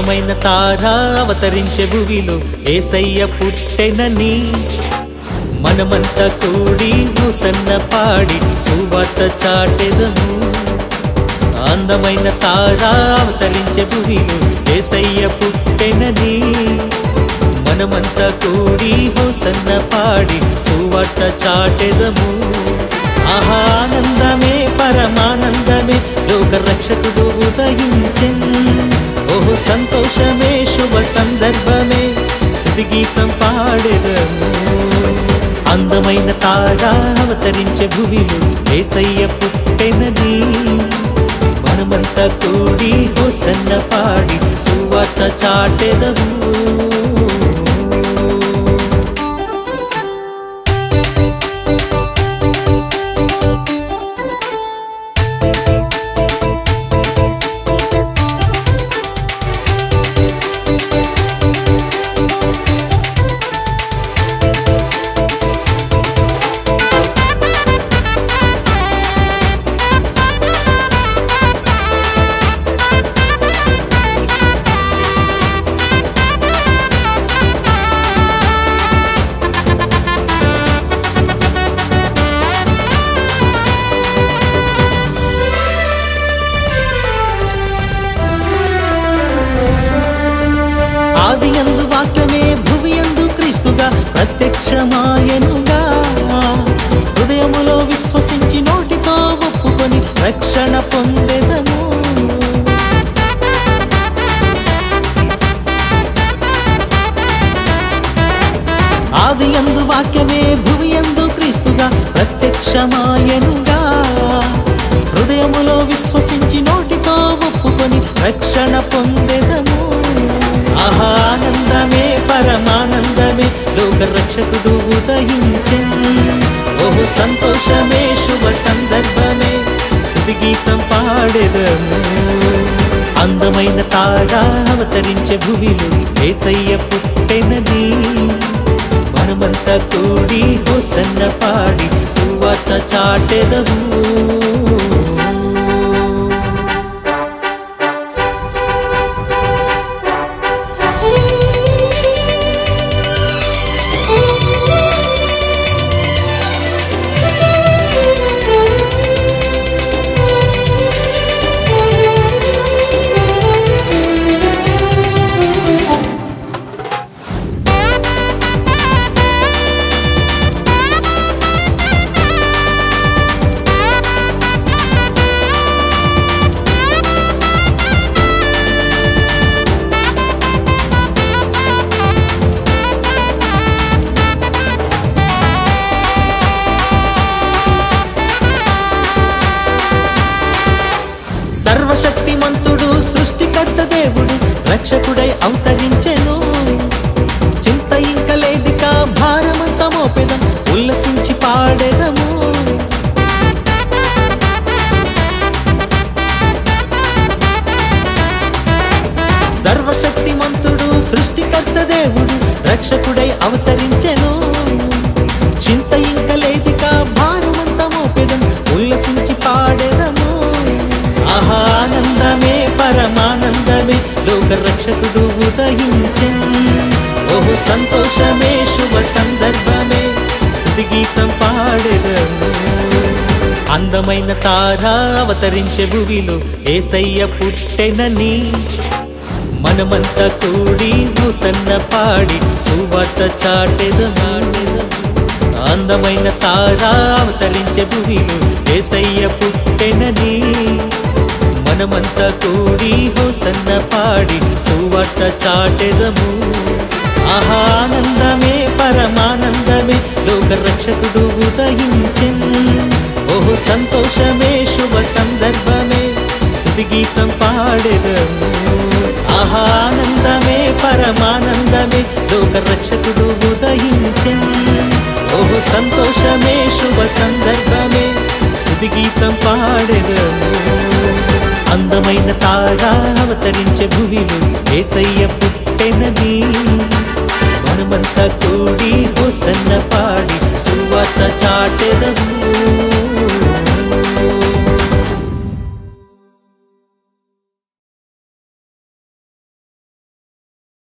అందమైన తార అవతరించే భువిలో యేసయ్య పుట్టెనని మనమంతా కూడి హోసన్న పాడి సువార్త చాటెదము. అందమైన తార అవతరించే భువిలో యేసయ్య పుట్టెనని మనమంతా కూడి హోసన్న పాడి సువార్త చాటెదము. ఆనందమే పరమానందమే లోక రక్షకుడు ఉదయించెన్. ఓహో సంతోషమే శుభ సందర్భమే స్తుతి గీతం పాడెదము. అందమైన తార అవతరించే భువిలో యేసయ్య పుట్టెనని మనమంతా కూడి హోసన్న పాడి సువార్త చాటెదము. ఆదియందు వాక్యమే భువియందు క్రీస్తుగా ప్రత్యక్షమాయనుగా. హృదయములో విశ్వసించి నోటితో ఒప్పుకొని రక్షణ పొందెదము. ఆదియందు వాక్యమే భువియందు క్రీస్తుగా ప్రత్యక్షమాయనుగా. హృదయములో విశ్వసించి నోటితో ఒప్పుకొని రక్షణ పొందెదము. ఆనందమే పరమానందమే లోక రక్షకుడు ఉదయించెన్. ఓహో సంతోషమే శుభ సందర్భమే స్తుతి గీతం పాడెదము. అందమైన తార అవతరించే భువిలో యేసయ్య పుట్టెనని మనమంతా కూడి హోసన్న పాడి సువార్త చాటెదము. సర్వశక్తిమంతుడు సృష్టికర్త దేవుడు రక్షకుడై అవతరించెను. చింత ఇంక లేదిక భారమంతా మోపెదం ఉల్లసించి పాడెదము. సర్వశక్తిమంతుడు సృష్టికర్త దేవుడు రక్షకుడై అవతరించెను. చింత ఇంక లేదిక భారమంతా మోపెదం ఉల్లసించి పాడెదము. ఆనందమే పరమానందమే లోక రక్షకుడు ఉదయించెన్. ఓహో సంతోషమే శుభ సందర్భమే స్తుతి గీతం పాడెదము. అందమైన తార అవతరించే భువిలో యేసయ్య పుట్టెనని మనమంతా కూడి హోసన్న పాడి సువార్త చాటెదము. అందమైన తార అవతరించే భువిలో యేసయ్య పుట్టెనని మనమంతా కూడి హోసన్న పాడి సువార్త చాటెదము. ఆనందమే పరమానందమే లోక రక్షకుడు ఉదయించెన్. ఓహో సంతోషమే శుభ సందర్భమే స్తుతి గీతం పాడెదము. ఆనందమే పరమానందమే లోక రక్షకుడు ఉదయించెన్. ఓహో సంతోషమే శుభ సందర్భమే స్తుతి గీతం పాడెదము. అందమైన తార అవతరించే భువిలో యేసయ్య పుట్టెనని మనమంతా కూడి హోసన్న